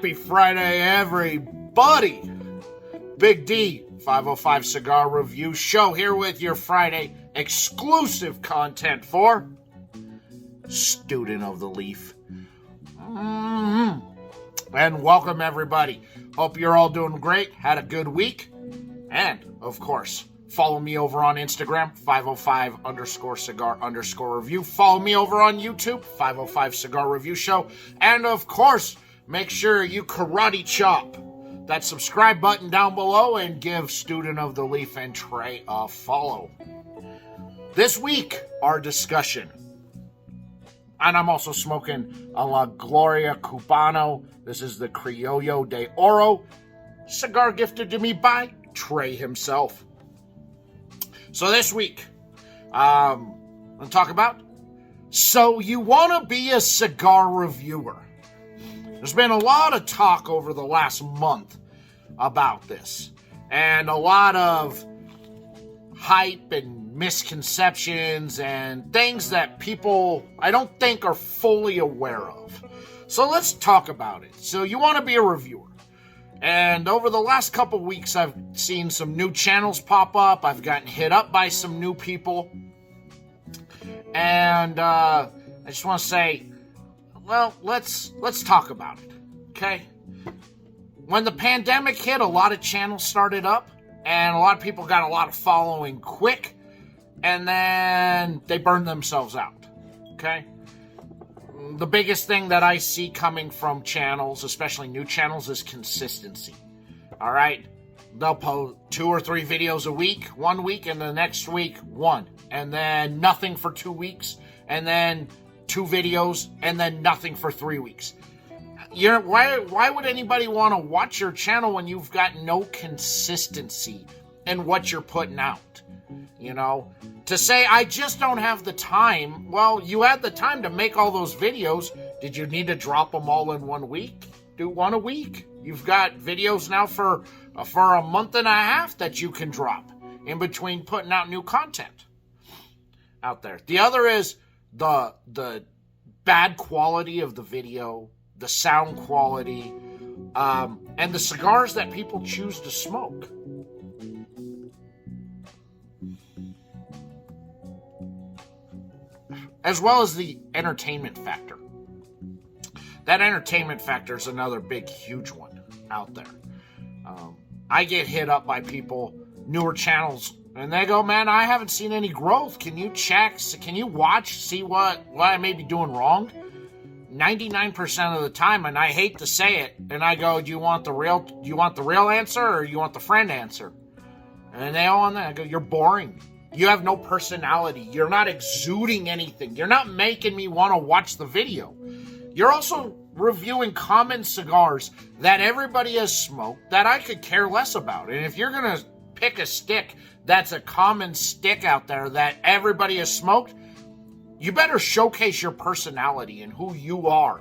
Happy Friday, everybody. Big D, 505 Cigar Review Show, here with your Friday exclusive content for Student of the Leaf. And welcome, everybody. Hope you're all doing great, had a good week. And, of course, follow me over on Instagram, 505_cigar_review. Follow me over on YouTube, 505 Cigar Review Show. And, of course, make sure you karate chop that subscribe button down below and give Student of the Leaf and Trey a follow. This week, our discussion. And I'm also smoking a La Gloria Cubano. This is the Criollo de Oro. Cigar gifted to me by Trey himself. So this week, I'm going to talk about, so you want to be a cigar reviewer. There's been a lot of talk over the last month about this, and a lot of hype and misconceptions and things that people, I don't think, are fully aware of. So let's talk about it. So you want to be a reviewer. And over the last couple weeks, I've seen some new channels pop up. I've gotten hit up by some new people. And I just want to say, well, let's talk about it, okay? When the pandemic hit, a lot of channels started up, and a lot of people got a lot of following quick, and then they burned themselves out, okay? The biggest thing that I see coming from channels, especially new channels, is consistency. All right? They'll post 2 or 3 videos a week, 1 week, and the next week, 1. And then nothing for 2 weeks, and then 2 videos, and then nothing for 3 weeks. Why would anybody want to watch your channel when you've got no consistency in what you're putting out? You know, to say, I just don't have the time. Well, you had the time to make all those videos. Did you need to drop them all in 1 week? Do one a week. You've got videos now for a month and a half that you can drop in between putting out new content out there. The other is the bad quality of the video, the sound quality, and the cigars that people choose to smoke. As well as the entertainment factor. That entertainment factor is another big, huge one out there. I get hit up by people, newer channels, and they go, man, I haven't seen any growth. Can you check? Can you watch, see what I may be doing wrong? 99% of the time, and I hate to say it, and I go, do you want the real answer, or you want the friend answer? And they all on that. I go, you're boring. You have no personality. You're not exuding anything. You're not making me want to watch the video. You're also reviewing common cigars that everybody has smoked that I could care less about. And if you're going to pick a stick that's a common stick out there that everybody has smoked, you better showcase your personality and who you are.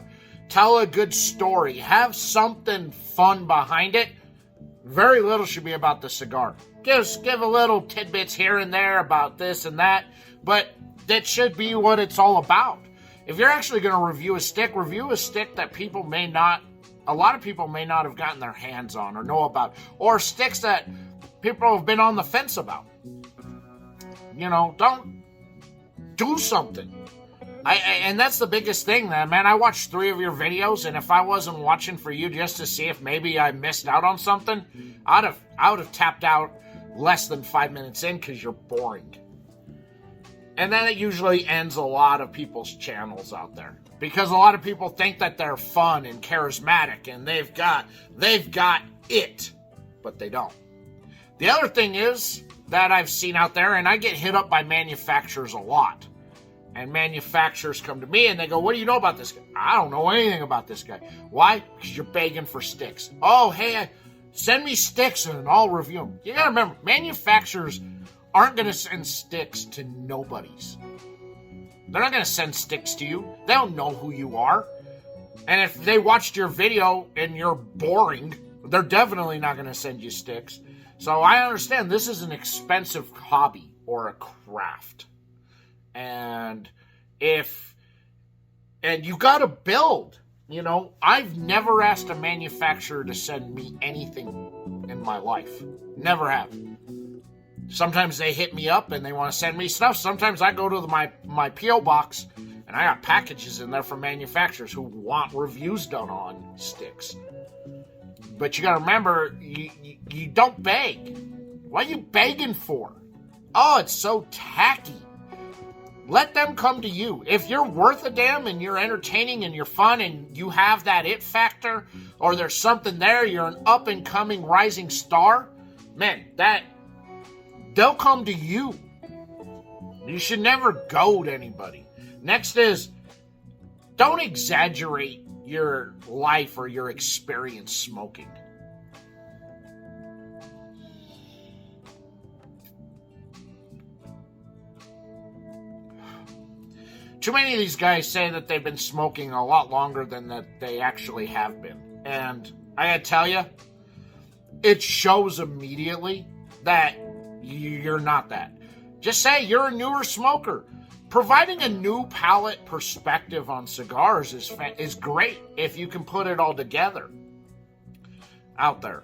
Tell a good story. Have something fun behind it. Very little should be about the cigar. Give a little tidbits here and there about this and that, but that should be what it's all about. If you're actually going to review a stick that a lot of people may not have gotten their hands on or know about, or sticks that people have been on the fence about. You know, don't do something. And that's the biggest thing, man. I watched 3 of your videos, and if I wasn't watching for you just to see if maybe I missed out on something, I would have tapped out less than 5 minutes in because you're boring. And then it usually ends a lot of people's channels out there, because a lot of people think that they're fun and charismatic and they've got it, but they don't. The other thing is that I've seen out there, and I get hit up by manufacturers a lot. And manufacturers come to me and they go, what do you know about this guy? I don't know anything about this guy. Why? Because you're begging for sticks. Oh, hey, send me sticks and I'll review them. You got to remember, manufacturers aren't going to send sticks to nobodies. They're not going to send sticks to you. They don't know who you are. And if they watched your video and you're boring, they're definitely not going to send you sticks. So I understand this is an expensive hobby or a craft. And you got to build. I've never asked a manufacturer to send me anything in my life. Never have. Sometimes they hit me up and they want to send me stuff. Sometimes I go to my P.O. box and I got packages in there from manufacturers who want reviews done on sticks. But you got to remember, you don't beg. What are you begging for? Oh, it's so tacky. Let them come to you. If you're worth a damn and you're entertaining and you're fun and you have that it factor, or there's something there, you're an up-and-coming rising star, man, they'll come to you. You should never go to anybody. Next is, don't exaggerate your life or your experience smoking. Too many of these guys say that they've been smoking a lot longer than that they actually have been. And I gotta tell you, it shows immediately that you're not that. Just say you're a newer smoker. Providing a new palate perspective on cigars is great if you can put it all together out there.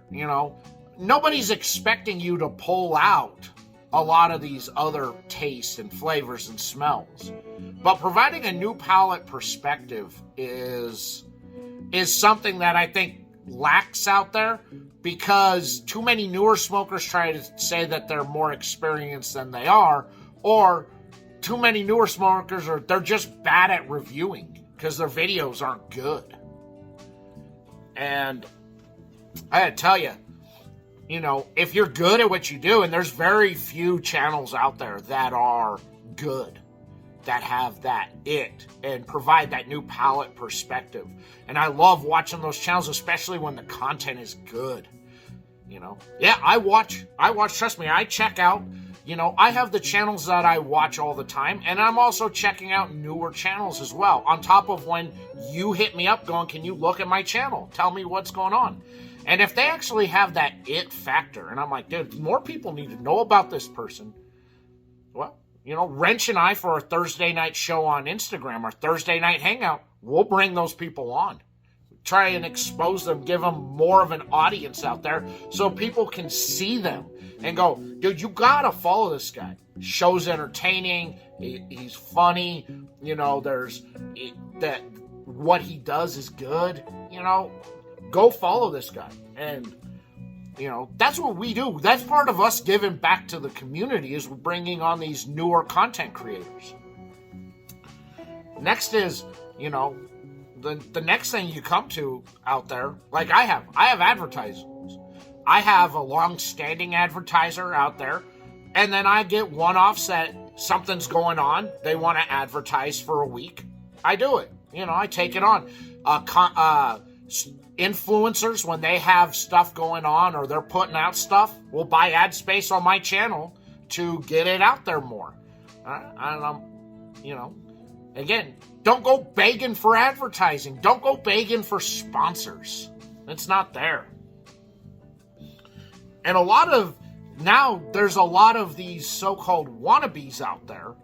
Nobody's expecting you to pull out a lot of these other tastes and flavors and smells. But providing a new palate perspective is something that I think lacks out there, because too many newer smokers try to say that they're more experienced than they are, or too many newer smokers they're just bad at reviewing because their videos aren't good. And I gotta tell you, if you're good at what you do, and there's very few channels out there that are good, that have that it and provide that new palate perspective. And I love watching those channels, especially when the content is good. Yeah, I watch, trust me, I check out, I have the channels that I watch all the time, and I'm also checking out newer channels as well. On top of when you hit me up going, can you look at my channel? Tell me what's going on. And if they actually have that it factor, and I'm like, dude, more people need to know about this person. Well, Wrench and I, for our Thursday night show on Instagram, our Thursday night hangout, we'll bring those people on. Try and expose them, give them more of an audience out there so people can see them and go, dude, you gotta follow this guy. Show's entertaining, he's funny, there's that what he does is good, go follow this guy. And that's what we do. That's part of us giving back to the community, is bringing on these newer content creators. Next is, the next thing you come to out there, like I have advertisers. I have a long-standing advertiser out there, and then I get one-offs that something's going on. They want to advertise for a week. I do it. I take it on. Influencers, when they have stuff going on or they're putting out stuff, will buy ad space on my channel to get it out there more. Again, don't go begging for advertising. Don't go begging for sponsors. It's not there. And there's a lot of these so-called wannabes out there,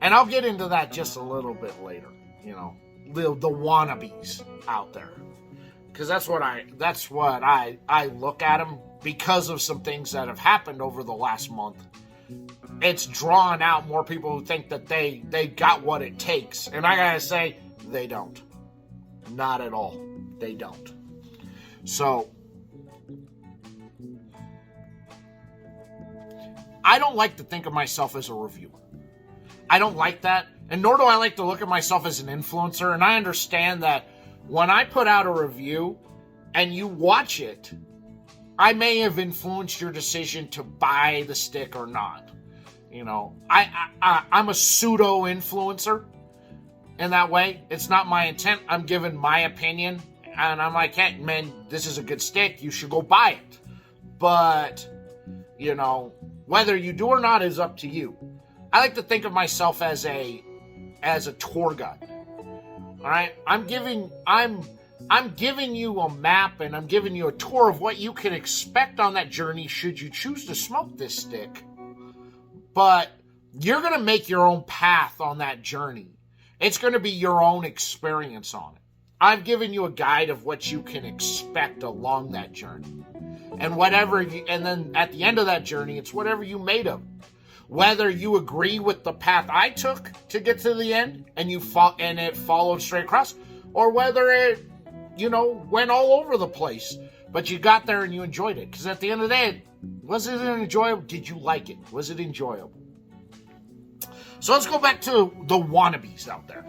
and I'll get into that just a little bit later. The wannabes out there. Because that's what I look at them, because of some things that have happened over the last month. It's drawn out more people who think that they got what it takes. And I gotta say, they don't. Not at all. They don't. So, I don't like to think of myself as a reviewer. I don't like that. And nor do I like to look at myself as an influencer. And I understand that when I put out a review and you watch it, I may have influenced your decision to buy the stick or not. I'm a pseudo-influencer in that way. It's not my intent. I'm giving my opinion. And I'm like, hey, man, this is a good stick. You should go buy it. But, whether you do or not is up to you. I like to think of myself as a tour guide. All right, I'm giving you a map, and I'm giving you a tour of what you can expect on that journey should you choose to smoke this stick. But you're going to make your own path on that journey. It's going to be your own experience on it. I've given you a guide of what you can expect along that journey. And and then at the end of that journey, it's whatever you made of. Whether you agree with the path I took to get to the end and it followed straight across, or whether it, went all over the place, but you got there and you enjoyed it. Because at the end of the day, was it enjoyable? Did you like it? Was it enjoyable? So let's go back to the wannabes out there.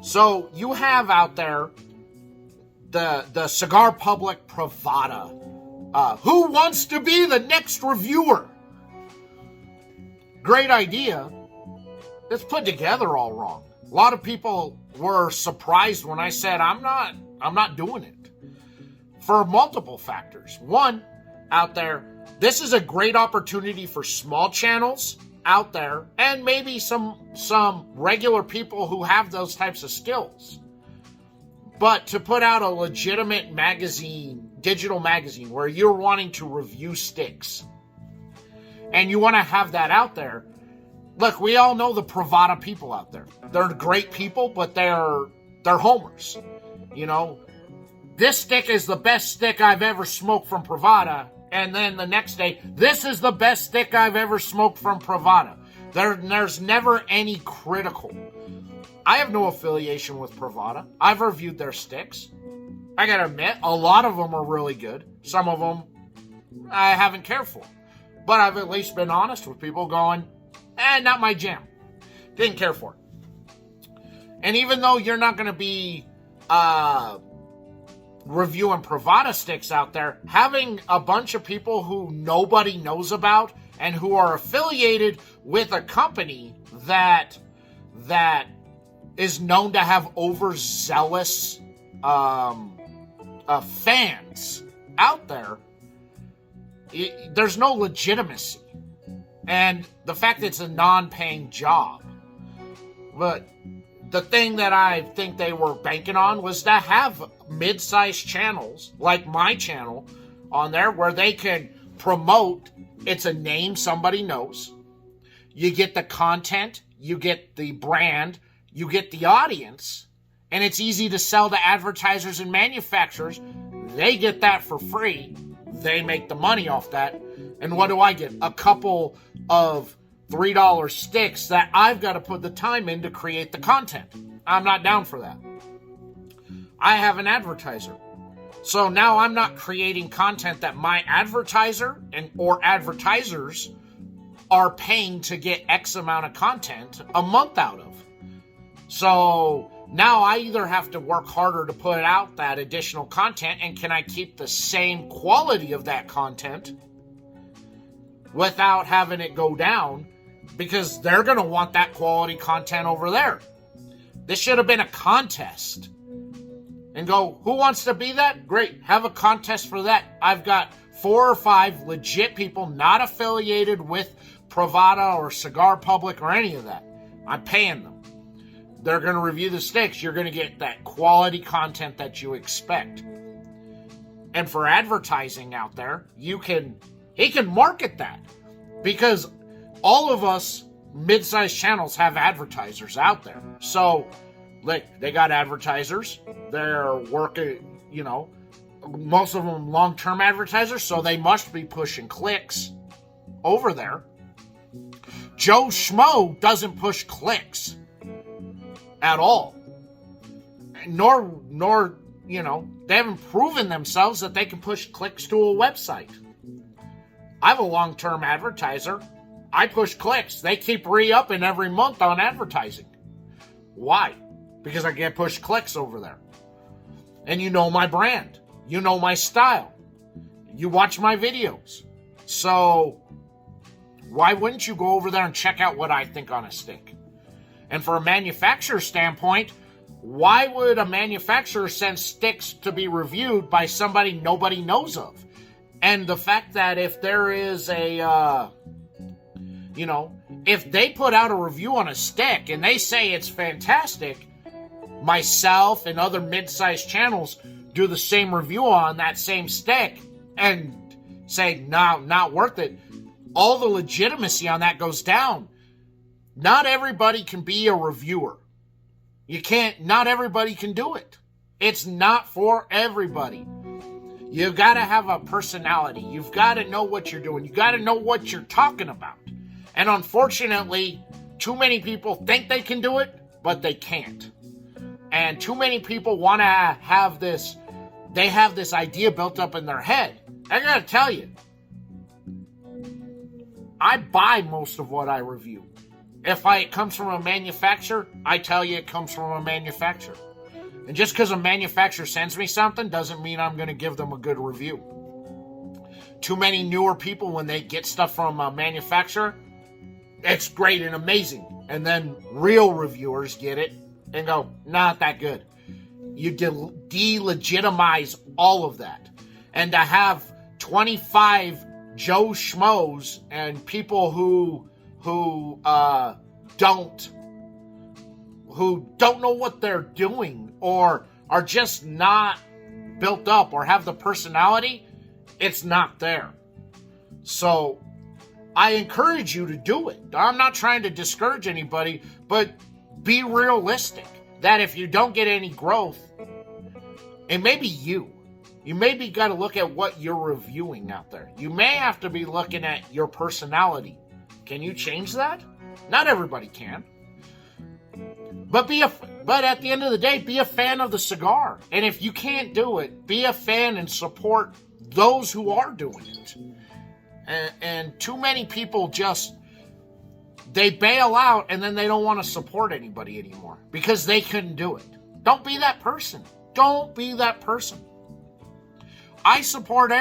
So you have out there the cigar public Pravada. Who wants to be the next reviewer? Great idea. It's put together all wrong. A lot of people were surprised when I said I'm not doing it. For multiple factors. One, out there, this is a great opportunity for small channels out there and maybe some regular people who have those types of skills. But to put out a legitimate magazine, digital magazine, where you're wanting to review sticks and you want to have that out there. Look, we all know the Pravada people out there. They're great people, but they're homers. This stick is the best stick I've ever smoked from Pravada. And then the next day, this is the best stick I've ever smoked from Pravada. There's never any critical. I have no affiliation with Pravada. I've reviewed their sticks. I gotta admit, a lot of them are really good. Some of them I haven't cared for. But I've at least been honest with people going, not my jam. Didn't care for it. And even though you're not going to be reviewing Pravada sticks out there, having a bunch of people who nobody knows about and who are affiliated with a company that is known to have overzealous fans out there, there's no legitimacy. And the fact that it's a non-paying job. But the thing that I think they were banking on was to have mid-sized channels, like my channel, on there where they can promote. It's a name somebody knows. You get the content, you get the brand, you get the audience, and it's easy to sell to advertisers and manufacturers. They get that for free. They make the money off that. And what do I get? A couple of $3 sticks that I've got to put the time in to create the content. I'm not down for that. I have an advertiser. So now I'm not creating content that my advertiser or advertisers are paying to get X amount of content a month out of. So now I either have to work harder to put out that additional content, and can I keep the same quality of that content without having it go down, because they're going to want that quality content over there. This should have been a contest. And go, who wants to be that? Great, have a contest for that. I've got 4 or 5 legit people not affiliated with Pravada or Cigar Public or any of that. I'm paying them. They're going to review the sticks. You're going to get that quality content that you expect. And for advertising out there, he can market that. Because all of us mid-sized channels have advertisers out there. So, they got advertisers. They're working, most of them long-term advertisers, so they must be pushing clicks over there. Joe Schmo doesn't push clicks at all. Nor, they haven't proven themselves that they can push clicks to a website. I have a long-term advertiser. I push clicks. They keep re-upping every month on advertising. Why? Because I get pushed clicks over there. And you know my brand. You know my style. You watch my videos. So, why wouldn't you go over there and check out what I think on a stick? And for a manufacturer standpoint, why would a manufacturer send sticks to be reviewed by somebody nobody knows of? And the fact that if there is if they put out a review on a stick and they say it's fantastic, myself and other mid-sized channels do the same review on that same stick and say, no, not worth it. All the legitimacy on that goes down. Not everybody can be a reviewer. Not everybody can do it. It's not for everybody. You've got to have a personality. You've got to know what you're doing. You've got to know what you're talking about. And unfortunately, too many people think they can do it, but they can't. And too many people want to have this, they have this idea built up in their head. I got to tell you, I buy most of what I review. If it comes from a manufacturer, I tell you it comes from a manufacturer. And just because a manufacturer sends me something doesn't mean I'm going to give them a good review. Too many newer people, when they get stuff from a manufacturer, it's great and amazing. And then real reviewers get it and go, not that good. You delegitimize all of that. And to have 25 Joe Schmoes and people who don't know what they're doing or are just not built up or have the personality, it's not there. So I encourage you to do it. I'm not trying to discourage anybody, but be realistic that if you don't get any growth, and maybe you maybe got to look at what you're reviewing out there. You may have to be looking at your personality. Can you change that? Not everybody can. But at the end of the day, be a fan of the cigar. And if you can't do it, be a fan and support those who are doing it. And too many people just, they bail out and then they don't want to support anybody anymore because they couldn't do it. Don't be that person. Don't be that person. I support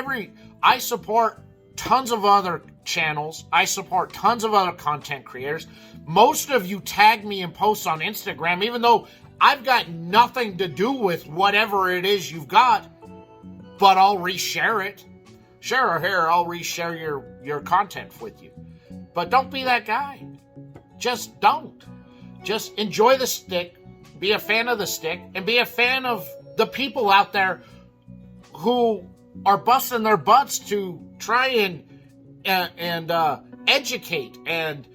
tons of other channels. I support tons of other content creators. Most of you tag me in posts on Instagram, even though I've got nothing to do with whatever it is you've got, but I'll reshare it. Sure, here, I'll reshare your content with you. But don't be that guy. Just don't. Just enjoy the stick, be a fan of the stick, and be a fan of the people out there who are busting their butts to try and educate and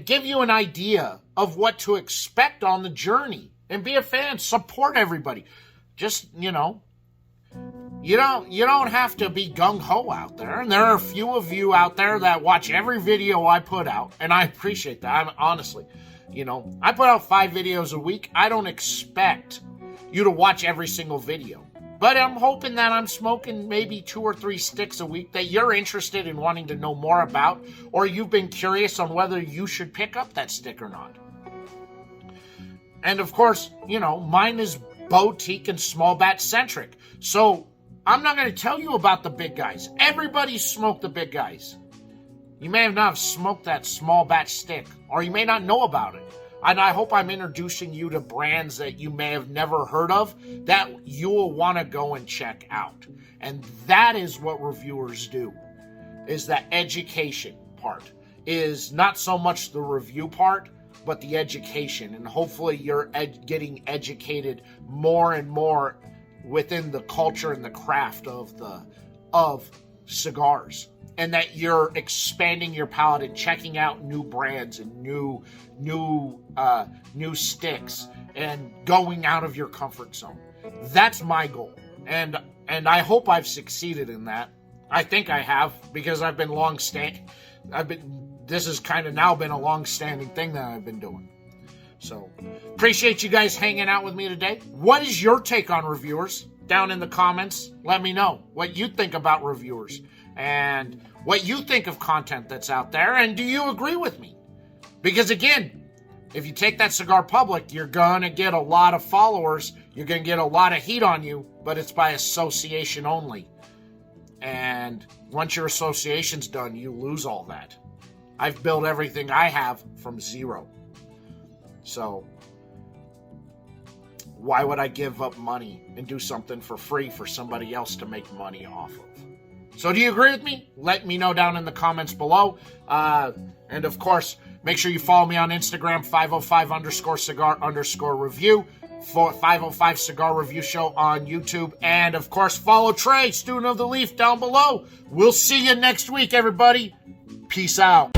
give you an idea of what to expect on the journey. And be a fan. Support everybody. Just, you don't have to be gung-ho out there. And there are a few of you out there that watch every video I put out. And I appreciate that. Honestly, I put out 5 videos a week. I don't expect you to watch every single video. But I'm hoping that I'm smoking maybe 2 or 3 sticks a week that you're interested in wanting to know more about, or you've been curious on whether you should pick up that stick or not. And of course, mine is boutique and small batch centric. So I'm not going to tell you about the big guys. Everybody smoked the big guys. You may not have smoked that small batch stick, or you may not know about it. And I hope I'm introducing you to brands that you may have never heard of that you will want to go and check out. And that is what reviewers do, is that education part. Is not so much the review part, but the education. And hopefully you're getting educated more and more within the culture and the craft of cigars. And that you're expanding your palate and checking out new brands and new sticks and going out of your comfort zone. That's my goal, and I hope I've succeeded in that. I think I have, because I've been this has kind of now been a long-standing thing that I've been doing. So appreciate you guys hanging out with me today. What is your take on reviewers? Down in the comments, let me know what you think about reviewers and what you think of content that's out there, and do you agree with me? Because again, if you take that cigar public, you're going to get a lot of followers, you're going to get a lot of heat on you, but it's by association only. And once your association's done, you lose all that. I've built everything I have from zero. So why would I give up money and do something for free for somebody else to make money off of? So do you agree with me? Let me know down in the comments below. And of course, make sure you follow me on Instagram, 505_cigar_review, for 505 Cigar Review Show on YouTube. And of course, follow Trey, student of the leaf, down below. We'll see you next week, everybody. Peace out.